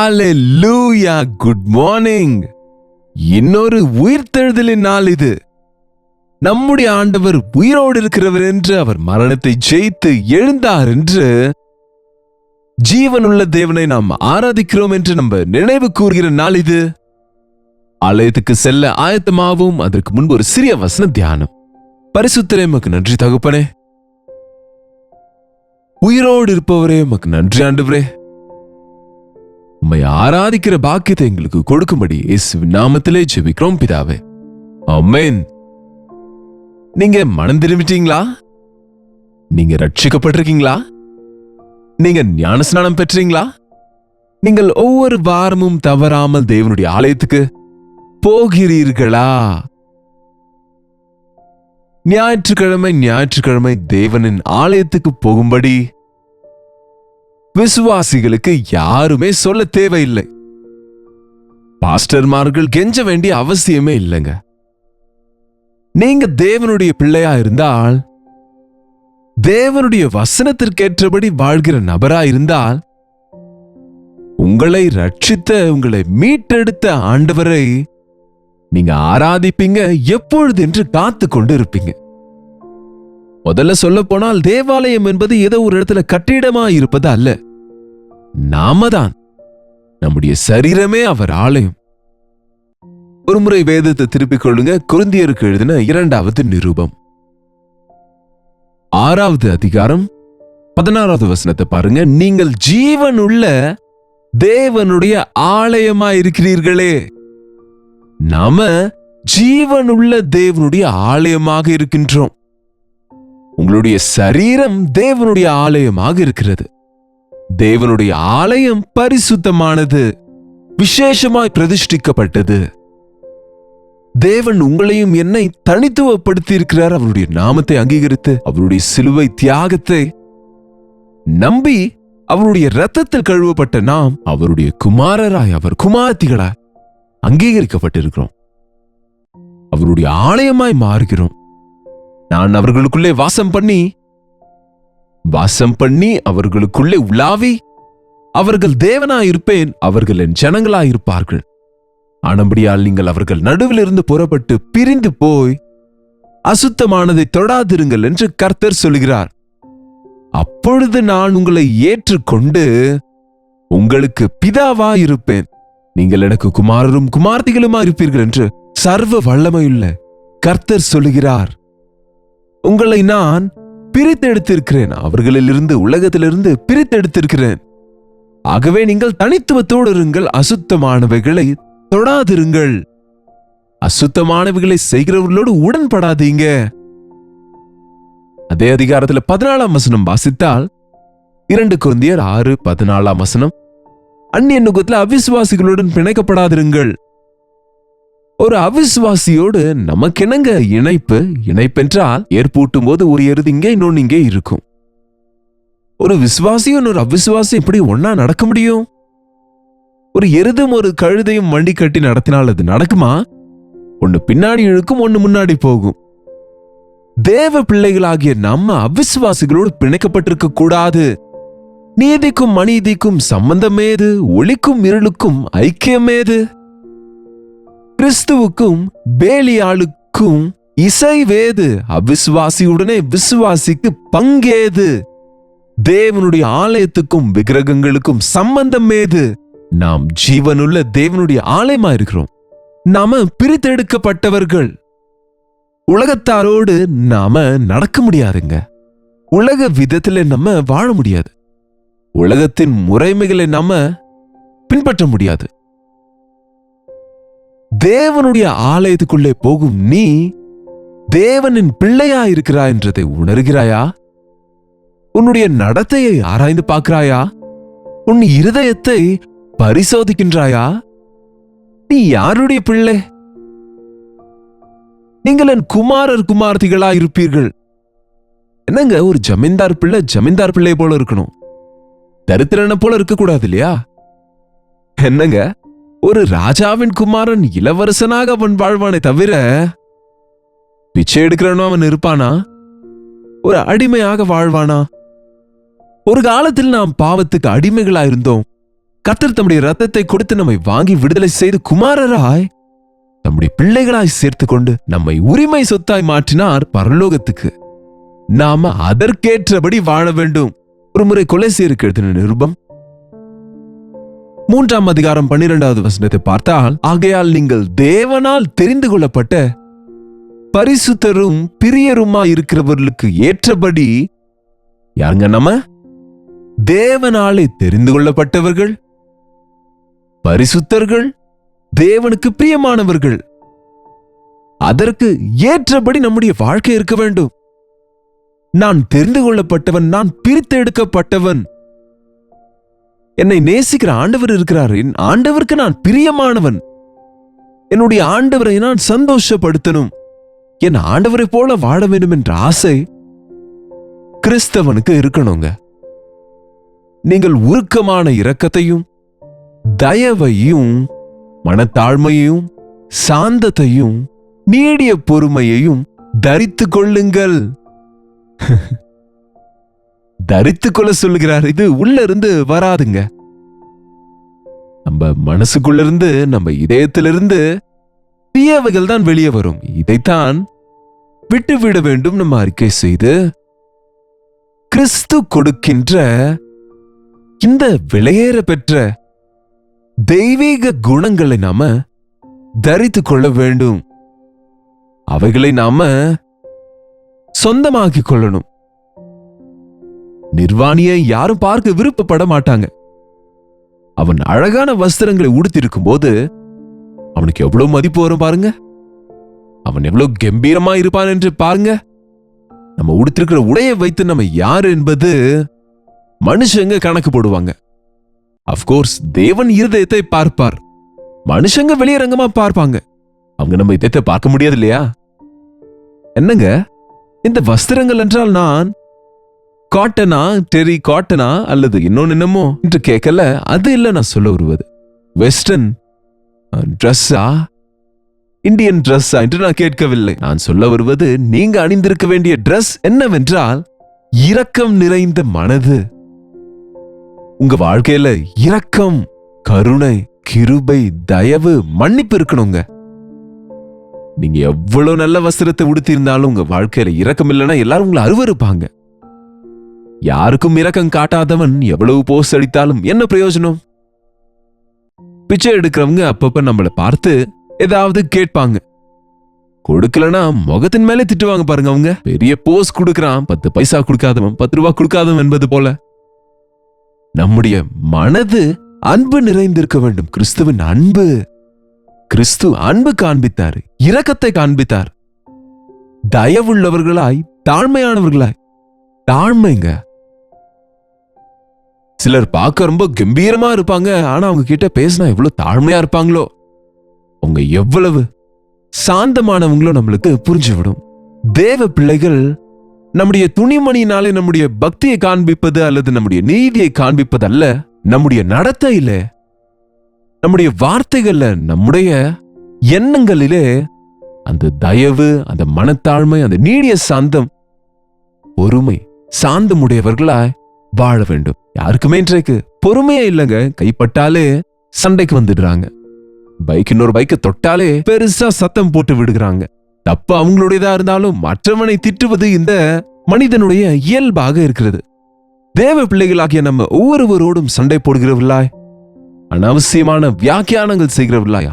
ஹalleluya, good morning. இன்னொரு உயிர்த்தெழுதலின் நாள் இது. நம்முடைய ஆண்டவர் உயிரோடு இருக்கிறவர் என்று, அவர் மரணத்தை ஜெயித்து எழுந்தார் என்று, ஜீவனுள்ள தேவனை நாம் ஆராதிக்கிறோம் என்று நம்ம நினைவு கூறுகிற நாள் இது. ஆலயத்துக்கு செல்ல ஆயத்தமாகவும் அதற்கு முன்பு ஒரு சிறிய வசன தியானம். பரிசுத்தரே உமக்கு நன்றி தகப்பனே, உயிரோடு இருப்பவரே உமக்கு நன்றி ஆண்டவரே. உம்மை ஆராதிக்கிற பாக்கியத்தை எங்களுக்கு கொடுக்கும்படி இயேசுவின் நாமத்திலே ஜெபிக்கிறோம் பிதாவே, ஆமென். நீங்க மனம் திரும்பிட்டீங்களா? நீங்க ரட்சிக்கப்பட்டிருக்கீங்களா? நீங்க ஞானஸ்நானம் பெற்றீங்களா? நீங்கள் ஒவ்வொரு வாரமும் தவறாமல் தேவனுடைய ஆலயத்துக்கு போகிறீர்களா? ஞாயிற்றுக்கிழமை தேவனின் ஆலயத்துக்கு போகும்படி விசுவாசிகளுக்கு யாருமே சொல்ல தேவையில்லை. பாஸ்டர்மார்கள் கெஞ்ச வேண்டிய அவசியமே இல்லைங்க. நீங்க தேவனுடைய பிள்ளையா இருந்தால், தேவனுடைய வசனத்திற்கேற்றபடி வாழ்கிற நபரா இருந்தால், உங்களை ரட்சித்த, உங்களை மீட்டெடுத்த ஆண்டவரை நீங்க ஆராதிப்பீங்க, எப்பொழுது என்று காத்து கொண்டு இருப்பீங்க. முதல்ல சொல்ல போனால், தேவாலயம் என்பது ஏதோ ஒரு இடத்துல கட்டிடமா இருப்பது அல்ல. நாம தான், நம்முடைய சரீரமே அவர் ஆலயம். ஒரு முறை வேதத்தை திருப்பிக் கொள்ளுங்க. கொரிந்தியருக்கு எழுதின 2வது நிருபம் 6வது அதிகாரம் 16வது வசனத்தை பாருங்க. நீங்கள் ஜீவனுள்ள தேவனுடைய ஆலயமா இருக்கிறீர்களே. நாம ஜீவனுள்ள தேவனுடைய ஆலயமாக இருக்கின்றோம். உங்களுடைய சரீரம் தேவனுடைய ஆலயமாக இருக்கிறது. தேவனுடைய ஆலயம் பரிசுத்தமானது, விசேஷமாய் பிரதிஷ்டிக்கப்பட்டது. தேவன் உங்களையும் என்னை தனித்துவப்படுத்தி இருக்கிறார். அவருடைய நாமத்தை அங்கீகரித்து, அவருடைய சிலுவை தியாகத்தை நம்பி, அவருடைய இரத்தத்தில் கழுவப்பட்ட நாம் அவருடைய குமாரராய், அவர் குமாரத்திகளாய் அங்கீகரிக்கப்பட்டிருக்கிறோம். அவருடைய ஆலயமாய் மாறுகிறோம். நான் அவர்களுக்குள்ளே வாசம் பண்ணி அவர்களுக்குள்ளே உலாவி, அவர்கள் தேவனாயிருப்பேன், அவர்கள் என் ஜனங்களாயிருப்பார்கள். ஆனபடியால் நீங்கள் அவர்கள் நடுவிலிருந்து புறப்பட்டு பிரிந்து போய் அசுத்தமானதை தொடாதிருங்கள் என்று கர்த்தர் சொல்கிறார். அப்பொழுது நான் உங்களை ஏற்றுக்கொண்டு உங்களுக்கு பிதாவாயிருப்பேன், நீங்கள் எனக்கு குமாரரும் குமார்த்திகளுமா இருப்பீர்கள் என்று சர்வ வல்லமையுள்ள கர்த்தர் சொல்லுகிறார். உங்களை நான் பிரித்தெடுத்திருக்கிறேன், அவர்களிலிருந்து, உலகத்திலிருந்து பிரித்தெடுத்திருக்கிறேன். ஆகவே நீங்கள் தனித்துவத்தோடு இருங்கள், அசுத்தமானவைகளை தொடாதிருங்கள், அசுத்தமானவைகளை செய்கிறவர்களோடு உடன்படாதீங்க. அதே அதிகாரத்தில் 14ஆம் வசனம் வாசித்தால், 2 கொரிந்தியர் 6:14 வசனம், அந்நிய நுகத்தில் அவிசுவாசிகளுடன் பிணைக்கப்படாதிருங்கள். ஒரு அவிசுவாசியோடு நமக்கெனங்க இணைப்பென்றால், ஏற்பூட்டும் போது ஒரு எருது இங்கே, இன்னொன்னு இங்கே இருக்கும். ஒரு விசுவாசியும் ஒரு அவிசுவாசியும் எப்படி ஒன்னா நடக்க முடியும்? ஒரு எருதும் ஒரு கழுதையும் வண்டி கட்டி நடத்தினால் அது நடக்குமா? ஒன்னு பின்னாடி இழுக்கும், ஒன்னு முன்னாடி போகும். தேவ பிள்ளைகளாகிய நம்ம அவிசுவாசிகளோடு பிணைக்கப்பட்டிருக்க கூடாது. நீதிக்கும் அநீதிக்கும் சம்பந்தமேது? ஒளிக்கும் இருளுக்கும் ஐக்கியமேது? கிறிஸ்துவுக்கும் பேலியாளுக்கும் இசைவேது? அவிசுவாசியுடனே விசுவாசிக்கு பங்கேது? தேவனுடைய ஆலயத்துக்கும் விக்கிரகங்களுக்கும் சம்பந்தம் ஏது? நாம் ஜீவனுள்ள தேவனுடைய ஆலயமா இருக்கிறோம். நாம பிரித்தெடுக்கப்பட்டவர்கள். உலகத்தாரோடு நாம நடக்க முடியாதுங்க. உலக விதத்துல நம்ம வாழ முடியாது. உலகத்தின் முறைமைகளை நாம பின்பற்ற முடியாது. தேவனுடைய ஆலயத்துக்குள்ளே போகும் நீ தேவனின் பிள்ளையா இருக்கிறாய் என்றதை உணர்கிறாயா? உன்னுடைய நடத்தையை ஆராய்ந்து பார்க்கிறாயா? உன் இருதயத்தை பரிசோதிக்கின்றாயா? நீ யாருடைய பிள்ளை? நீங்கள் என் குமாரர் குமார்த்திகளா இருப்பீர்கள். என்னங்க, ஒரு ஜமீன்தார் பிள்ளை போல இருக்கணும், தரித்திரனை போல இருக்க கூடாது இல்லையா? என்னங்க, ஒரு ராஜாவின் குமாரன் இளவரசனாக அவன் வாழ்வானே தவிர பிச்சை எடுக்கிறவனும் அவன் இருப்பானா? ஒரு அடிமையாக வாழ்வானா? ஒரு காலத்தில் நாம் பாவத்துக்கு அடிமைகளா இருந்தோம். கர்த்தர் தம்முடைய ரத்தத்தை கொடுத்து நம்மை வாங்கி விடுதலை செய்து குமாரராய் நம்முடைய பிள்ளைகளாய் சேர்த்து கொண்டு நம்மை உரிமை சொத்தாய் மாற்றினார் பரலோகத்துக்கு. நாம அதற்கேற்றபடி வாழ வேண்டும். ஒரு முறை கொலோசியருக்கு எழுதின நிருபம் 3ஆம் அதிகாரம் 12வது வசனத்தை பார்த்தால், ஆகையால் நீங்கள் தேவனால் தெரிந்து கொள்ளப்பட்ட பரிசுத்தரும் பிரியருமாய் இருக்கிறவர்களுக்கு ஏற்றபடி, யாருங்க நம்ம? தேவனாலே தெரிந்து கொள்ளப்பட்டவர்கள், பரிசுத்தர்கள், தேவனுக்கு பிரியமானவர்கள். அதற்கு ஏற்றபடி நம்முடைய வாழ்க்கை இருக்க வேண்டும். நான் தெரிந்து கொள்ளப்பட்டவன், நான் பிரித்து எடுக்கப்பட்டவன், என்னை நேசிக்கிற ஆண்டவர் இருக்கிறார், என் ஆண்டவருக்கு நான் பிரியமானவன், என்னுடைய ஆண்டவரை நான் சந்தோஷப்படுத்தணும், என் ஆண்டவரை போல வாழ வேண்டும் என்ற ஆசை கிறிஸ்தவனுக்கு இருக்கணுங்க. நீங்கள் உருக்கமான இரக்கத்தையும் தயவையும் மனத்தாழ்மையையும் சாந்தத்தையும் நீடிய பொறுமையையும் தரித்து கொள்ளுங்கள். தரித்து கொள்ள சொல்லுகிறார். இது உள்ள இருந்து வராதுங்க. நம்ம மனசுக்குள்ள இருந்து, நம்ம இதயத்திலிருந்து தீயவைகள் தான் வெளியே வரும். இதைத்தான் விட்டுவிட வேண்டும். நம்ம அறிக்கை செய்து கிறிஸ்து கொடுக்கின்ற இந்த விலையேற பெற்ற தெய்வீக குணங்களை நாம தரித்து கொள்ள வேண்டும். அவைகளை நாம சொந்தமாக்கிக் கொள்ளணும். நிர்வாணியை யாரும் பார்க்க விருப்பப்பட மாட்டாங்க. அவன் அழகான வஸ்திரங்களை உடுத்திருக்கும் போது அவனுக்கு எவ்வளவு மதிப்பு வரும் பாருங்க. அவன் எவ்வளவு கம்பீரமா இருப்பான் என்று பாருங்க. நம்ம உடுத்திருக்கிற உடையை வைத்து நம்ம யார் என்பது மனுஷங்க கணக்கு போடுவாங்க. அப்கோர்ஸ் தேவன் இருதயத்தை பார்ப்பார். மனுஷங்க வெளியரங்கமா பார்ப்பாங்க. அவங்க நம்ம இதயத்தை பார்க்க முடியாது இல்லையா? என்னங்க இந்த வஸ்திரங்கள் என்றால் நான் காட்டனா, டெரி காட்டனா அல்லது இன்னொன்னு என்னமோ என்று கேட்கல. அது இல்ல நான் சொல்ல வருவது. வெஸ்டர்ன் ட்ரெஸ்ஸா, இந்தியன் ட்ரெஸ்ஸா என்று நான் கேட்கவில்லை. நான் சொல்ல வருவது, நீங்க அணிந்திருக்க வேண்டிய ட்ரெஸ் என்னவென்றால் இரக்கம் நிறைந்த மனது. உங்க வாழ்க்கையில இரக்கம், கருணை, கிருபை, தயவு, மன்னிப்பு இருக்கணுங்க. நீங்க எவ்வளவு நல்ல வஸ்திரத்தை உடுத்தி இருந்தாலும் உங்க வாழ்க்கையில இரக்கம் இல்லைன்னா எல்லாரும் உங்களை அருவருப்பாங்க. யாருக்கும் இரக்கம் காட்டாதவன் எவ்வளவு போஸ் அடித்தாலும் என்ன பிரயோஜனம்? பிச்சை எடுக்கிறவங்க அப்பப்ப நம்மளை பார்த்து ஏதாவது கேட்பாங்க. கொடுக்கலனா முகத்தின் மேலே திட்டுவாங்க பாருங்க. அவங்க பெரிய போஸ் கொடுக்கறான், 10 பைசா கொடுக்காதவன் 10 ரூபாய் கொடுக்காதவன் என்பது போல. நம்முடைய மனது அன்பு நிறைந்திருக்க வேண்டும். கிறிஸ்துவின் அன்பு. கிறிஸ்து அன்பு காண்பித்தார், இரக்கத்தை காண்பித்தார். தயவுள்ளவர்களாய், தாழ்மையானவர்களாய். தாழ்மைங்க. சிலர் பார்க்க ரொம்ப கம்பீரமா இருப்பாங்க. ஆனா அவங்க கிட்ட பேசினா எவ்வளவு தாழ்மையா இருப்பாங்களோ, அவங்க எவ்வளவு சாந்தமானவங்களோ நம்மளுக்கு புரிஞ்சுவிடும். தேவ பிள்ளைகள் நம்முடைய துணிமணியினாலே நம்முடைய பக்தியை காண்பிப்பது அல்லது நம்முடைய நீதியை காண்பிப்பது அல்ல. நம்முடைய நடத்தையில, நம்முடைய வார்த்தைகள்ல, நம்முடைய எண்ணங்களிலே அந்த தயவு, அந்த மனத்தாழ்மை, அந்த நீடிய சாந்தம், பொறுமை, சாந்தமுடையவர்களாய் வாழ வேண்டும். யாருக்குமே இன்றைக்கு பொறுமையே இல்லைங்க. கைப்பட்டாலே சண்டைக்கு வந்துடுறாங்க. பைக் இன்னொரு பைக்கை தொட்டாலே பெருசா சத்தம் போட்டு விடுகிறாங்க. தப்பு அவங்களுடையதா இருந்தாலும் மற்றவனை திட்டுவது இந்த மனிதனுடைய இயல்பாக இருக்கிறது. தேவ பிள்ளைகளாகிய நம்ம ஒவ்வொருவரோடும் சண்டை போடுகிறவர்களாய், அனாவசியமான வியாக்கியானங்கள் செய்கிறவர்களாய்,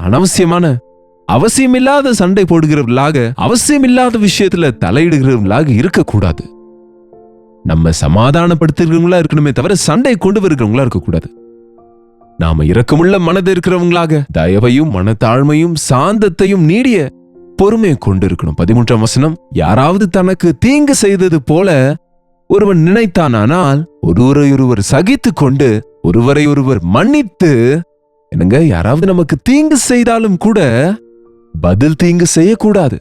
அவசியமில்லாத சண்டை போடுகிறவர்களாக, அவசியமில்லாத விஷயத்துல தலையிடுகிறவர்களாக இருக்கக்கூடாது. நம்ம சமாதானப்படுத்துகிறவங்களா இருக்கணுமே தவிர சண்டை கொண்டு வருகிறவங்களா இருக்கக்கூடாது. நாம இரக்கமுள்ள மனது இருக்கிறவங்களாக தயவையும் மனத்தாழ்மையும் சாந்தத்தையும் நீடிய பொறுமையை கொண்டு இருக்கணும். 13ஆம் வசனம், யாராவது தனக்கு தீங்கு செய்தது போல ஒருவன் நினைத்தானால் ஒருவரையொருவர் சகித்து கொண்டு ஒருவரை ஒருவர் மன்னித்து. என்னங்க, யாராவது நமக்கு தீங்கு செய்தாலும் கூட பதில் தீங்கு செய்யக்கூடாது.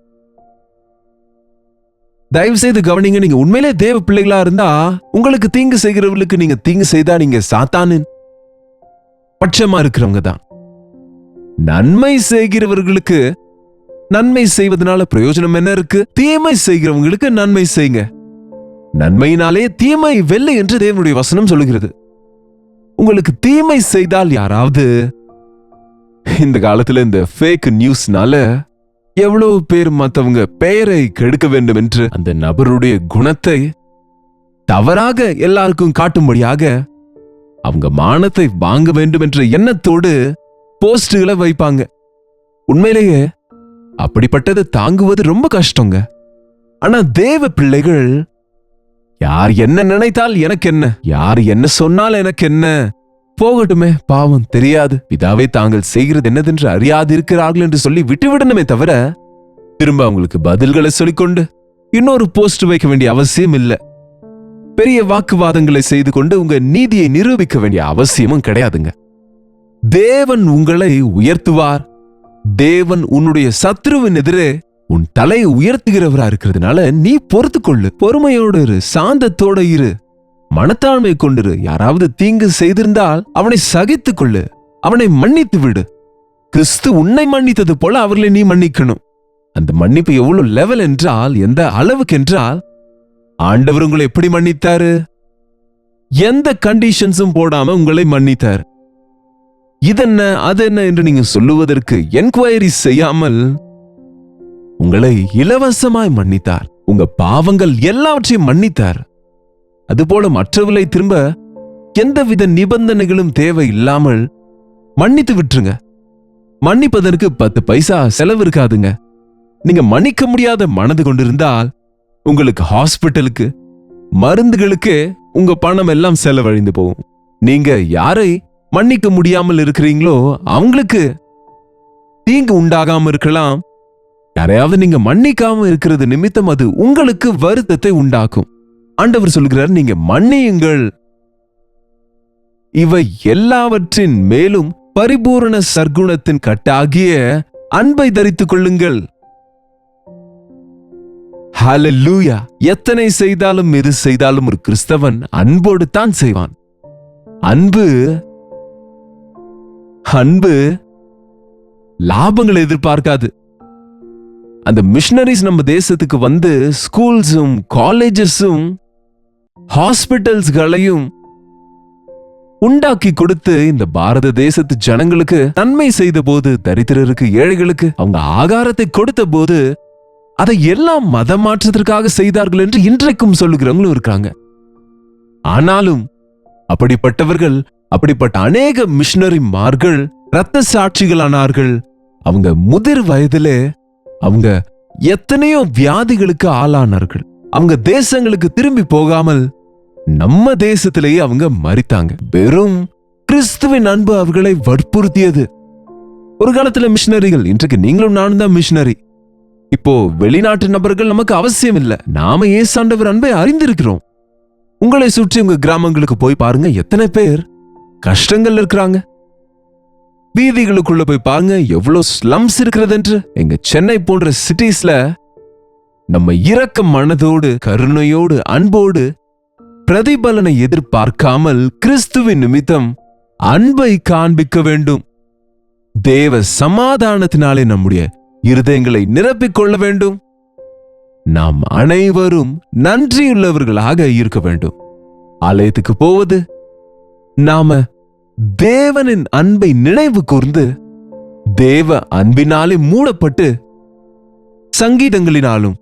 தயவு செய்து கவனிங்க. நீங்க உண்மையிலே தேவ பிள்ளைகளா இருந்தா உங்களுக்கு தீங்கு செய்கிறவர்களுக்கு நீங்க தீங்கு செய்தா நீங்க சாத்தானின் பட்சமா இருக்கிறவங்க தான். நன்மை செய்கிறவர்களுக்கு நன்மை செய்வதனால பிரயோஜனம் என்ன இருக்கு? தீமை செய்கிறவங்களுக்கு நன்மை செய்யுங்க. நன்மையினாலே தீமை வெல்லை என்று தேவனுடைய வசனம் சொல்லுகிறது. உங்களுக்கு தீமை செய்தால் யாராவது, இந்த காலத்துல இந்த ஃபேக் நியூஸ்னால எவ்வளவு பேர் மத்தவங்க பெயரை கெடுக்க வேண்டும் என்று அந்த நபருடைய குணத்தை தவறாக எல்லாருக்கும் காட்டும்படியாக அவங்க மானத்தை வாங்க வேண்டும் என்ற எண்ணத்தோடு போஸ்டுகளை வைப்பாங்க. உண்மையிலேயே அப்படிப்பட்டதை தாங்குவது ரொம்ப கஷ்டங்க. ஆனா தேவ பிள்ளைகள், யார் என்ன நினைத்தால் எனக்கு என்ன, யார் என்ன சொன்னால் எனக்கு என்ன, போகட்டுமே, பாவம் தெரியாது, பிதாவே தாங்கள் செய்கிறது என்னதென்று அறியாது இருக்கிறார்கள் என்று சொல்லி விட்டுவிடணுமே தவிர திரும்ப அவங்களுக்கு பதில்களை சொல்லிக்கொண்டு இன்னொரு போஸ்ட் வைக்க வேண்டிய அவசியம் இல்லை. பெரிய வாக்குவாதங்களை செய்து கொண்டு உங்க நீதியை நிரூபிக்க வேண்டிய அவசியமும் கிடையாதுங்க. தேவன் உங்களை உயர்த்துவார். தேவன் உன்னுடைய சத்ருவின் எதிரே உன் தலையை உயர்த்துகிறவரா இருக்கிறதுனால நீ பொறுத்துக்கொள்ளு, பொறுமையோடு இரு, சாந்தத்தோட இரு, மனத்தாழ்மை கொண்டிரு. யாராவது தீங்கு செய்திருந்தால் அவனை சகித்துக் கொள்ளு, அவனை மன்னித்து விடு. கிறிஸ்து உன்னை மன்னித்தது போல அவர்களை நீ மன்னிக்கணும். அந்த மன்னிப்பு எவ்வளவு லெவல் என்றால், எந்த அளவுக்கு என்றால், ஆண்டவர் உங்களை எப்படி மன்னித்தாரு? எந்த கண்டிஷன்ஸும் போடாம உங்களை மன்னித்தார். இதென்ன அது என்ன என்று நீங்க சொல்லுவதற்கு என்கொயரி செய்யாமல் உங்களை இலவசமாய் மன்னித்தார். உங்க பாவங்கள் எல்லாவற்றையும் மன்னித்தார். அதுபோல மற்றவர்களை திரும்ப எந்தவித நிபந்தனைகளும் தேவை இல்லாமல் மன்னித்து விட்டுருங்க. மன்னிப்பதற்கு 10 பைசா செலவு இருக்காதுங்க. நீங்க மன்னிக்க முடியாத மனது கொண்டிருந்தால் உங்களுக்கு ஹாஸ்பிட்டலுக்கு, மருந்துகளுக்கு உங்க பணம் எல்லாம் செலவழிந்து போகும். நீங்க யாரை மன்னிக்க முடியாமல் இருக்கிறீங்களோ அவங்களுக்கு தீங்கு உண்டாகாம இருக்கலாம். யாரையாவது நீங்க மன்னிக்காம இருக்கிறது நிமித்தம் அது உங்களுக்கு வருத்தத்தை உண்டாக்கும். ஆண்டவர் சொல்கிறார், நீங்க மன்னியுங்கள். இவை எல்லாவற்றின் மேலும் பரிபூரண சர்க்குணத்தின் கட்டாகிய அன்பை தரித்துக் கொள்ளுங்கள். ஹல்லேலூயா. எத்தனை செய்தாலும் எது செய்தாலும் ஒரு கிறிஸ்தவன் அன்போடு தான் செய்வான். அன்பு லாபங்களை எதிர்பார்க்காது. அந்த மிஷனரிஸ் நம்ம தேசத்துக்கு வந்து ஸ்கூல்ஸும் காலேஜஸும் ஹாஸ்பிட்டல்ஸ்களையும் உண்டாக்கி கொடுத்து இந்த பாரத தேசத்து ஜனங்களுக்கு நன்மை செய்த போது, தரித்திரருக்கு, ஏழைகளுக்கு அவங்க ஆகாரத்தை கொடுத்த போது, அதை எல்லாம் மத மாற்றத்திற்காக செய்தார்கள் என்று இன்றைக்கும் சொல்லுகிறவங்களும் இருக்காங்க. ஆனாலும் அப்படிப்பட்டவர்கள், அப்படிப்பட்ட அநேக மிஷனரிமார்கள் இரத்த சாட்சிகளானார்கள். அவங்க முதிர் வயதிலே அவங்க எத்தனையோ வியாதிகளுக்கு ஆளானார்கள். அவங்க தேசங்களுக்கு திரும்பி போகாமல் நம்ம தேசத்திலேயே அவங்க மரித்தாங்க. வெறும் கிறிஸ்துவின் அன்பு அவர்களை வற்புறுத்தியது. ஒரு காலத்துல மிஷனரிகள், இன்றைக்கு நீங்களும் நானும் தான் மிஷனரி. இப்போ வெளிநாட்டு நபர்கள் நமக்கு அவசியம் இல்லை. நாம இயேசுவின் அன்பை அறிந்திருக்கிறோம். உங்களை சுற்றி உங்க கிராமங்களுக்கு போய் பாருங்க, எத்தனை பேர் கஷ்டங்கள் இருக்கிறாங்க. வீதிகளுக்குள்ள போய் பாருங்க, எவ்வளவு ஸ்லம்ஸ் இருக்கிறது என்று. எங்க சென்னை போன்ற சிட்டிஸ்ல நம்ம இரக்க மனதோடு, கருணையோடு, அன்போடு, பிரதிபலனை எதிர்பார்க்காமல் கிறிஸ்துவின் நிமித்தம் அன்பை காண்பிக்க வேண்டும். தேவ சமாதானத்தினாலே நம்முடைய இருதயங்களை நிரப்பிக் கொள்ள வேண்டும். நாம் அனைவரும் நன்றியுள்ளவர்களாக இருக்க வேண்டும். ஆலயத்துக்கு போவது, நாம தேவனின் அன்பை நினைவு கூர்ந்து, தேவ அன்பினாலே மூடப்பட்டு சங்கீதங்களினாலும்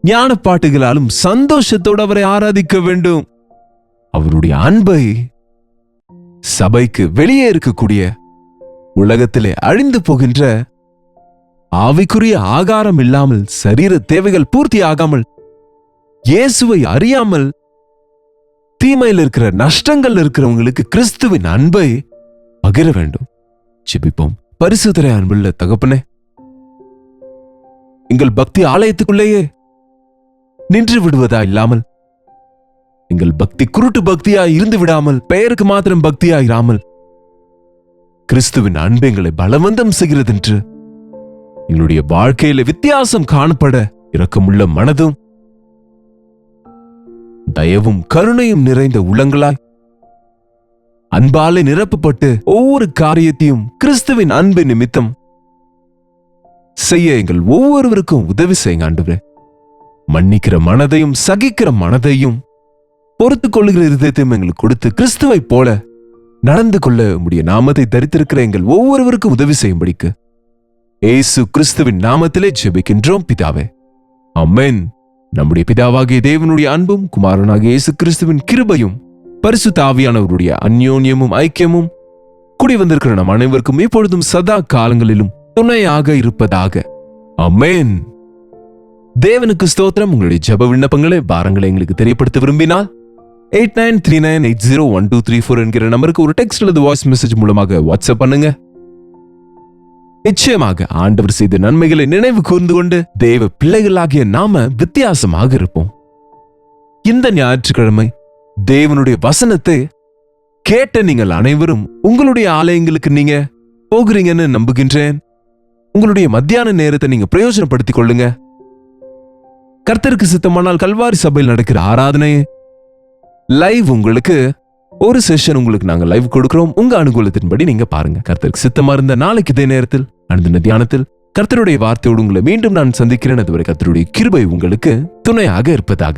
ஞான பாட்டுகளாலும் சந்தோஷத்தோடு அவரை ஆராதிக்க வேண்டும். அவருடைய அன்பை சபைக்கு வெளியே இருக்கக்கூடிய உலகத்திலே அழிந்து போகின்ற ஆவிக்குரிய ஆகாரம் இல்லாமல், சரீர தேவைகள் பூர்த்தி ஆகாமல், இயேசுவை அறியாமல் தீமையில் இருக்கிற, நஷ்டங்கள் இருக்கிறவங்களுக்கு கிறிஸ்துவின் அன்பை பகிர வேண்டும். ஜெபிப்போம். பரிசுத்தரே, அன்புள்ள தகப்பனே, எங்கள் பக்தி ஆலயத்துக்குள்ளேயே நின்று விடுவதா இல்லாமல், எங்கள் பக்தி குருட்டு பக்தியாய் இருந்து விடாமல், பெயருக்கு மாத்திரம் பக்தியாய் இராமல், கிறிஸ்துவின் அன்பு எங்களை பலவந்தம் செய்கிறது என்று எங்களுடைய வாழ்க்கையில வித்தியாசம் காணப்பட இரக்கமுள்ள மனதும் தயவும் கருணையும் நிறைந்த உள்ளங்களாய் அன்பாலே நிரப்பப்பட்டு ஒவ்வொரு காரியத்தையும் கிறிஸ்துவின் அன்பு நிமித்தம் செய்ய எங்கள் ஒவ்வொருவருக்கும் உதவி செய்யுங்க ஆண்டவரே. மன்னிக்கிற மனதையும், சகிக்கிற மனதையும், பொறுத்துக் கொள்ளுகிற இருதயத்தையும் எங்களுக்கு கொடுத்து கிறிஸ்துவை போல நடந்து கொள்ள உம்முடைய நாமத்தை தரித்திருக்கிற எங்கள் ஒவ்வொருவருக்கும் உதவி செய்யும்படிக்கு இயேசு கிறிஸ்துவின் நாமத்திலே ஜெபிக்கின்றோம் பிதாவே, ஆமென். நம்முடைய பிதாவாகிய தேவனுடைய அன்பும் குமாரனாகிய இயேசு கிறிஸ்துவின் கிருபையும் பரிசுத்த ஆவியானவருடைய அந்யோன்யமும் ஐக்கியமும் கூடி வந்திருக்கிற நம் அனைவருக்கும் எப்பொழுதும் சதா காலங்களிலும் துணையாக இருப்பதாக, ஆமென். தேவனுக்கு ஸ்தோத்திரம். உங்களுடைய ஜெப விண்ணப்பங்களை பாரங்களை எங்களுக்கு தெரியப்படுத்த விரும்பினால் 8939801234 என்கிற நம்பருக்கு ஒரு டெக்ஸ்ட் அல்லது வாய்ஸ் மெசேஜ் மூலமாக வாட்ஸ்அப் பண்ணுங்க. நிச்சயமாக ஆண்டவர் செய்த நன்மைகளை நினைவு கூர்ந்து கொண்டு தேவ பிள்ளைகளாகிய நாம வித்தியாசமாக இருப்போம். இந்த ஞாயிற்றுக்கிழமை தேவனுடைய வசனத்தை கேட்ட நீங்கள் அனைவரும் உங்களுடைய ஆலயங்களுக்கு நீங்க போகிறீங்கன்னு நம்புகின்றேன். உங்களுடைய மத்தியான நேரத்தை நீங்க பிரயோஜனப்படுத்திக் கொள்ளுங்க. கர்த்தருக்கு சித்தமானால் கல்வாரி சபையில் நடக்கிற ஆராதனை லைவ் உங்களுக்கு ஒரு செஷன் உங்களுக்கு நாங்க லைவ் கொடுக்கிறோம். உங்க அனுகூலத்தின்படி நீங்க பாருங்க. கர்த்தருக்கு சித்தமா இருந்த நாளைக்கு இதே நேரத்தில் அனுதின தியானத்தில் கர்த்தருடைய வார்த்தையோடு உங்களை மீண்டும் நான் சந்திக்கிறேன். அதுவரை கர்த்தருடைய கிருபை உங்களுக்கு துணையாக இருப்பதாக.